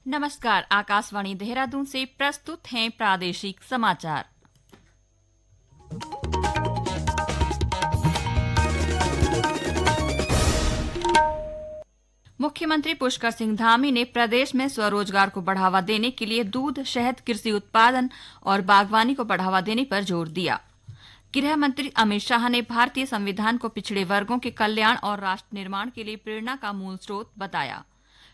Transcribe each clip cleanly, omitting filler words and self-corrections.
नमस्कार, आकाशवाणी देहरादून से प्रस्तुत हैं प्रादेशिक समाचार। मुख्यमंत्री पुष्कर सिंह धामी ने प्रदेश में स्वरोजगार को बढ़ावा देने के लिए दूध, शहद, कृषि उत्पादन और बागवानी को बढ़ावा देने पर जोर दिया। गृह मंत्री अमित शाह ने भारतीय संविधान को पिछड़े वर्गों के कल्याण और राष्ट्र निर्माण के लिए प्रेरणा का मूल स्रोत बताया।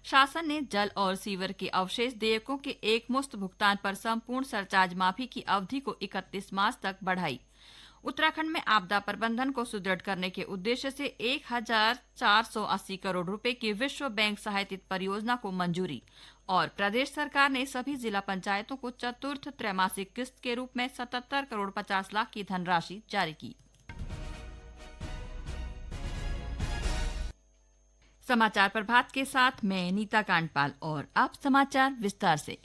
शासन ने जल और सीवर के अवशेष देयकों के एकमुश्त भुगतान पर संपूर्ण सरचार्ज माफी की अवधि को 31 मार्च तक बढ़ाई। उत्तराखंड में आपदा प्रबंधन को सुदृढ़ करने के उद्देश्य से 1480 करोड़ रुपए की विश्व बैंक सहायतित परियोजना को मंजूरी और प्रदेश सरकार ने सभी जिला पंचायतों को चतुर्थ त्रैमासिक किस्त के रूप में 77 करोड़ 50 लाख की धनराशि जारी की। समाचार प्रभात के साथ मैं नीता कांडपाल और अब समाचार विस्तार से।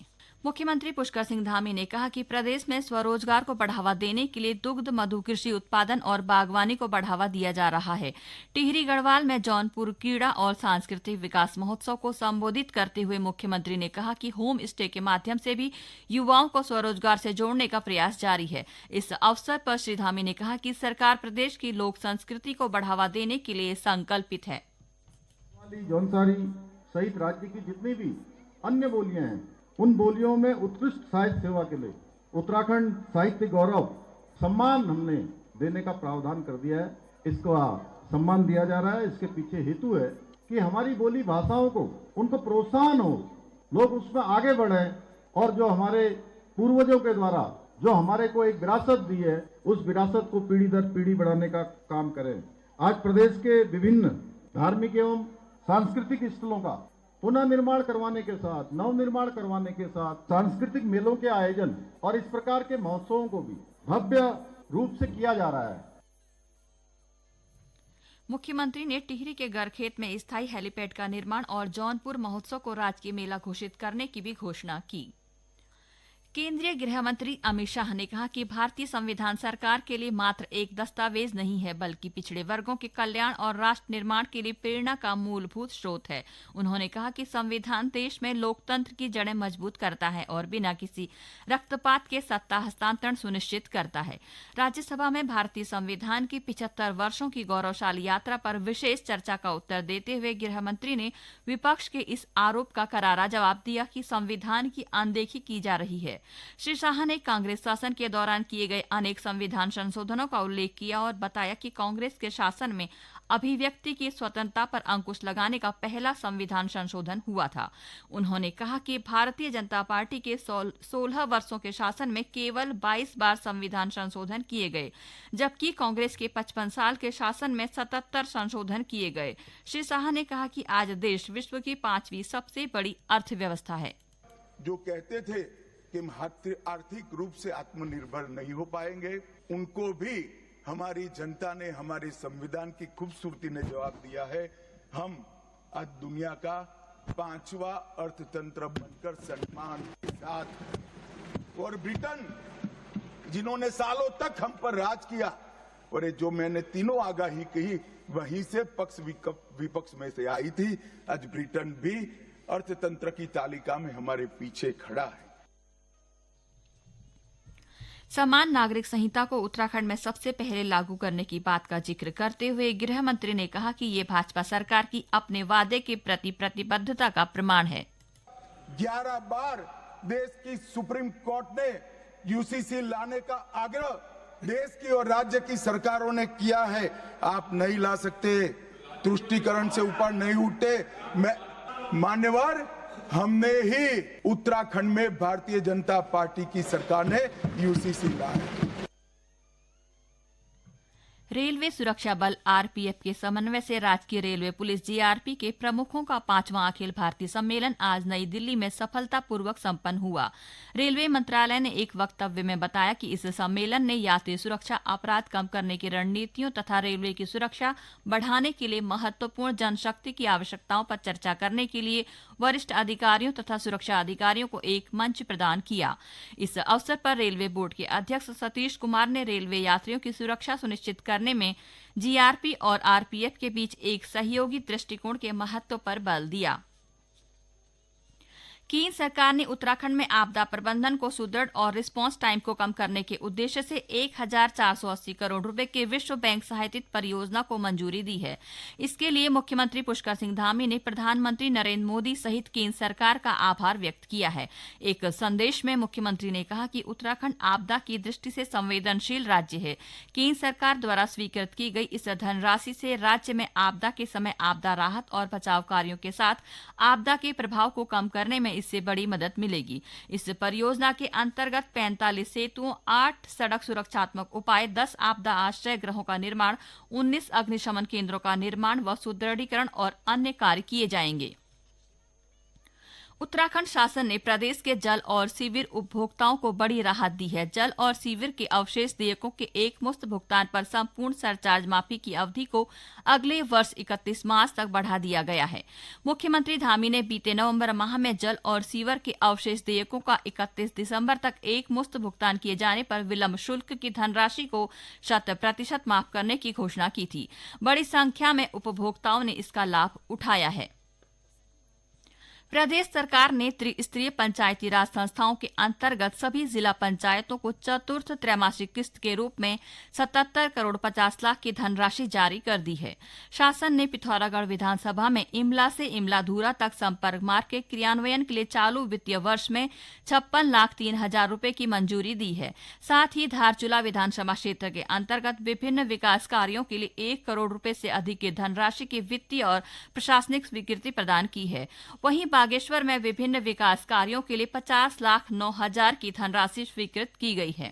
मुख्यमंत्री पुष्कर सिंह धामी ने कहा कि प्रदेश में स्वरोजगार को बढ़ावा देने के लिए दुग्ध, मधु, कृषि उत्पादन और बागवानी को बढ़ावा दिया जा रहा है। टिहरी गढ़वाल में जौनपुर क्रीड़ा और सांस्कृतिक विकास महोत्सव को संबोधित करते हुए मुख्यमंत्री ने कहा कि होम स्टे के माध्यम से भी युवाओं को स्वरोजगार से जोड़ने का प्रयास जारी है। इस अवसर पर श्री धामी ने कहा कि सरकार प्रदेश की लोक संस्कृति को बढ़ावा देने के लिए संकल्पित है। जौनसारी सहित राज्य की जितनी भी अन्य बोलियां हैं, उन बोलियों में उत्कृष्ट साहित्य सेवा के लिए उत्तराखंड साहित्य गौरव सम्मान हमने देने का प्रावधान कर दिया है। इसको सम्मान दिया जा रहा है। इसके पीछे हेतु है कि हमारी बोली भाषाओं को उनको प्रोत्साहन हो, लोग उसमें आगे बढ़े और जो हमारे पूर्वजों के द्वारा जो हमारे को एक विरासत दी है, उस विरासत को पीढ़ी दर पीढ़ी बढ़ाने का काम करें। आज प्रदेश के विभिन्न धार्मिक एवं सांस्कृतिक स्थलों का पुनर्निर्माण करवाने के साथ, नवनिर्माण करवाने के साथ सांस्कृतिक मेलों के आयोजन और इस प्रकार के महोत्सवों को भी भव्य रूप से किया जा रहा है। मुख्यमंत्री ने टिहरी के गरखेत में स्थायी हेलीपैड का निर्माण और जौनपुर महोत्सव को राजकीय मेला घोषित करने की भी घोषणा की। केंद्रीय गृह मंत्री अमित शाह ने कहा कि भारतीय संविधान सरकार के लिए मात्र एक दस्तावेज नहीं है, बल्कि पिछड़े वर्गों के कल्याण और राष्ट्र निर्माण के लिए प्रेरणा का मूलभूत स्रोत है। उन्होंने कहा कि संविधान देश में लोकतंत्र की जड़ें मजबूत करता है और बिना किसी रक्तपात के सत्ता हस्तांतरण सुनिश्चित करता है। राज्यसभा में भारतीय संविधान की 75 वर्षों की गौरवशाली यात्रा पर विशेष चर्चा का उत्तर देते हुए गृह मंत्री ने विपक्ष के इस आरोप का करारा जवाब दिया कि संविधान की अनदेखी की जा रही है। श्री शाह ने कांग्रेस शासन के दौरान किए गए अनेक संविधान संशोधनों का उल्लेख किया और बताया कि कांग्रेस के शासन में अभिव्यक्ति की स्वतंत्रता पर अंकुश लगाने का पहला संविधान संशोधन हुआ था। उन्होंने कहा कि भारतीय जनता पार्टी के 16 वर्षों के शासन में केवल 22 बार संविधान संशोधन किए गए, जबकि कांग्रेस के 55 साल के शासन में 77 संशोधन किए गए। श्री शाह ने कहा कि आज देश विश्व की 5वीं सबसे बड़ी अर्थव्यवस्था है। जो कहते थे कि हम आर्थिक रूप से आत्मनिर्भर नहीं हो पाएंगे, उनको भी हमारी जनता ने, हमारे संविधान की खूबसूरती ने जवाब दिया है। हम आज दुनिया का 5वां अर्थतंत्र बनकर सम्मान के साथ, और ब्रिटेन जिन्होंने सालों तक हम पर राज किया, और ये जो मैंने तीनों आगाही कही वहीं से पक्ष विपक्ष में से आई थी, आज ब्रिटेन भी अर्थतंत्र की तालिका में हमारे पीछे खड़ा है। समान नागरिक संहिता को उत्तराखंड में सबसे पहले लागू करने की बात का जिक्र करते हुए गृह मंत्री ने कहा कि ये भाजपा सरकार की अपने वादे के प्रति प्रतिबद्धता का प्रमाण है। 11 बार देश की सुप्रीम कोर्ट ने यूसीसी लाने का आग्रह देश की और राज्य की सरकारों ने किया है। आप नहीं ला सकते, तुष्टीकरण से ऊपर नहीं उठते। मान्यवर, हमने ही उत्तराखंड में भारतीय जनता पार्टी की सरकार ने यूसीसी लाया। रेलवे सुरक्षा बल आरपीएफ के समन्वय से राजकीय रेलवे पुलिस जीआरपी के प्रमुखों का 5वां अखिल भारतीय सम्मेलन आज नई दिल्ली में सफलतापूर्वक संपन्न हुआ। रेलवे मंत्रालय ने एक वक्तव्य में बताया कि इस सम्मेलन ने यात्री सुरक्षा, अपराध कम करने की रणनीतियों तथा रेलवे की सुरक्षा बढ़ाने के लिए महत्वपूर्ण जनशक्ति की आवश्यकताओं पर चर्चा करने के लिए वरिष्ठ अधिकारियों तथा सुरक्षा अधिकारियों को एक मंच प्रदान किया। इस अवसर पर रेलवे बोर्ड के अध्यक्ष सतीश कुमार ने रेलवे यात्रियों की सुरक्षा सुनिश्चित करने में जीआरपी और आरपीएफ के बीच एक सहयोगी दृष्टिकोण के महत्व पर बल दिया। केंद्र सरकार ने उत्तराखंड में आपदा प्रबंधन को सुदृढ़ और रिस्पांस टाइम को कम करने के उद्देश्य से 1480 करोड़ रुपए के विश्व बैंक सहायतित परियोजना को मंजूरी दी है। इसके लिए मुख्यमंत्री पुष्कर सिंह धामी ने प्रधानमंत्री नरेंद्र मोदी सहित केंद्र सरकार का आभार व्यक्त किया है। एक संदेश में मुख्यमंत्री ने कहा कि उत्तराखंड आपदा की दृष्टि से संवेदनशील राज्य है। केंद्र सरकार द्वारा स्वीकृत की गई इस धनराशि से राज्य में आपदा के समय आपदा राहत और बचाव कार्यों के साथ आपदा के प्रभाव को कम करने में इससे बड़ी मदद मिलेगी। इस परियोजना के अंतर्गत 45 सेतुओं, 8 सड़क सुरक्षात्मक उपाय, 10 आपदा आश्रय गृहों का निर्माण, 19 अग्निशमन केंद्रों का निर्माण व सुदृढ़ीकरण और अन्य कार्य किए जाएंगे। उत्तराखंड शासन ने प्रदेश के जल और सीवर उपभोक्ताओं को बड़ी राहत दी है। जल और सीवर के अवशेष देयकों के एकमुश्त भुगतान पर संपूर्ण सरचार्ज माफी की अवधि को अगले वर्ष 31 मार्च तक बढ़ा दिया गया है। मुख्यमंत्री धामी ने बीते नवंबर माह में जल और सीवर के अवशेष देयकों का 31 दिसंबर तक एकमुश्त भुगतान किए जाने पर विलंब शुल्क की धनराशि को 100% माफ करने की घोषणा की थी। बड़ी संख्या में उपभोक्ताओं ने इसका लाभ उठाया है। प्रदेश सरकार ने त्रिस्तरीय पंचायती राज संस्थाओं के अंतर्गत सभी जिला पंचायतों को चतुर्थ त्रैमासिक किस्त के रूप में 77 करोड़ 50 लाख की धनराशि जारी कर दी है। शासन ने पिथौरागढ़ विधानसभा में इमला से इमलाधुरा तक संपर्क मार्ग के क्रियान्वयन के लिए चालू वित्तीय वर्ष में 56,03,000 रुपए की मंजूरी दी है। साथ ही धारचूला विधानसभा क्षेत्र के अंतर्गत विभिन्न विकास कार्यों के लिए 1 करोड़ रुपए से अधिक की धनराशि की वित्तीय और प्रशासनिक स्वीकृति प्रदान की है। वहीं बागेश्वर में विभिन्न विकास कार्यों के लिए 50,09,000 की धनराशि स्वीकृत की गई है।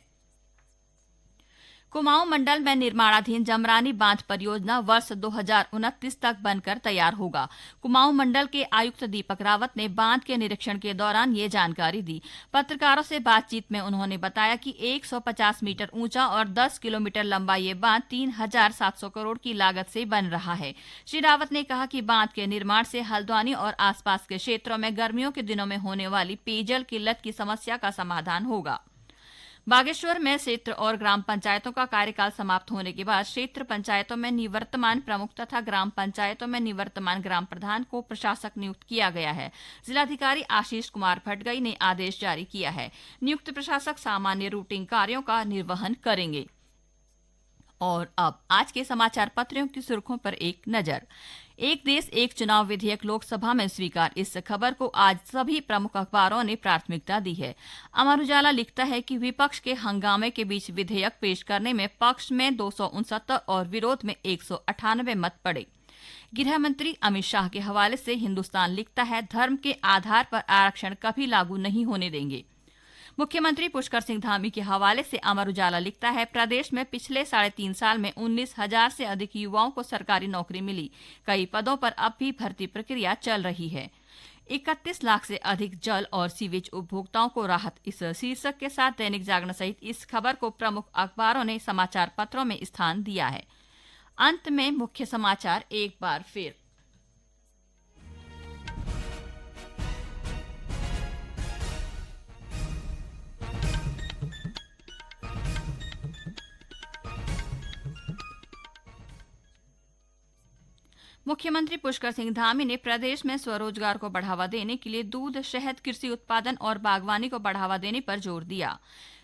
कुमाऊं मंडल में निर्माणाधीन जमरानी बांध परियोजना वर्ष 2029 तक बनकर तैयार होगा। कुमाऊं मंडल के आयुक्त दीपक रावत ने बांध के निरीक्षण के दौरान ये जानकारी दी। पत्रकारों से बातचीत में उन्होंने बताया कि 150 मीटर ऊंचा और 10 किलोमीटर लंबा ये बांध 3,700 करोड़ की लागत से बन रहा है। श्री रावत ने कहा कि बांध के निर्माण से हल्द्वानी और आसपास के क्षेत्रों में गर्मियों के दिनों में होने वाली पेयजल किल्लत की समस्या का समाधान होगा। बागेश्वर में क्षेत्र और ग्राम पंचायतों का कार्यकाल समाप्त होने के बाद क्षेत्र पंचायतों में निवर्तमान प्रमुख तथा ग्राम पंचायतों में निवर्तमान ग्राम प्रधान को प्रशासक नियुक्त किया गया है। जिलाधिकारी आशीष कुमार भटगई ने आदेश जारी किया है। नियुक्त प्रशासक सामान्य रूटीन कार्यों का निर्वहन करेंगे। और अब आज के समाचार पत्रों की सुर्खियों पर एक नजर। एक देश एक चुनाव विधेयक लोकसभा में स्वीकार, इस खबर को आज सभी प्रमुख अखबारों ने प्राथमिकता दी है। अमर उजाला लिखता है कि विपक्ष के हंगामे के बीच विधेयक पेश करने में पक्ष में 269 और विरोध में 198 मत पड़े। गृह मंत्री अमित शाह के हवाले से हिंदुस्तान लिखता है, धर्म के आधार पर आरक्षण कभी लागू नहीं होने देंगे। मुख्यमंत्री पुष्कर सिंह धामी के हवाले से अमर उजाला लिखता है, प्रदेश में पिछले 3.5 साल में 19,000 से अधिक युवाओं को सरकारी नौकरी मिली। कई पदों पर अब भी भर्ती प्रक्रिया चल रही है। 31 लाख से अधिक जल और सीवेज उपभोक्ताओं को राहत, इस शीर्षक के साथ दैनिक जागरण सहित इस खबर को प्रमुख अखबारों ने समाचार पत्रों में स्थान दिया है। अंत में मुख्य समाचार एक बार फिर। मुख्यमंत्री पुष्कर सिंह धामी ने प्रदेश में स्वरोजगार को बढ़ावा देने के लिए दूध, शहद, कृषि उत्पादन और बागवानी को बढ़ावा देने पर जोर दिया।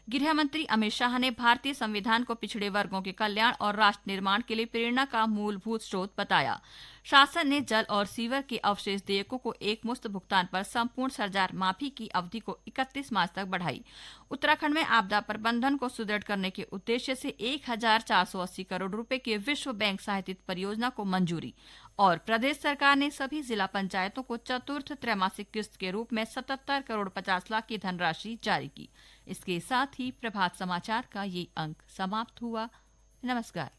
गृह मंत्री अमित शाह ने भारतीय संविधान को पिछड़े वर्गों के कल्याण और राष्ट्र निर्माण के लिए प्रेरणा का मूलभूत स्रोत बताया। शासन ने जल और सीवर के अवशेष देयकों को एकमुश्त भुगतान पर संपूर्ण सरचार्ज माफी की अवधि को 31 मार्च तक बढ़ाई। उत्तराखंड में आपदा प्रबंधन को सुदृढ़ करने के उद्देश्य से 1480 करोड़ रुपए के विश्व बैंक सहायतित परियोजना को मंजूरी। और प्रदेश सरकार ने सभी जिला पंचायतों को चतुर्थ त्रैमासिक किस्त के रूप में 77 करोड़ 50 लाख की धनराशि जारी की। इसके साथ ही प्रभात समाचार का ये अंक समाप्त हुआ। नमस्कार।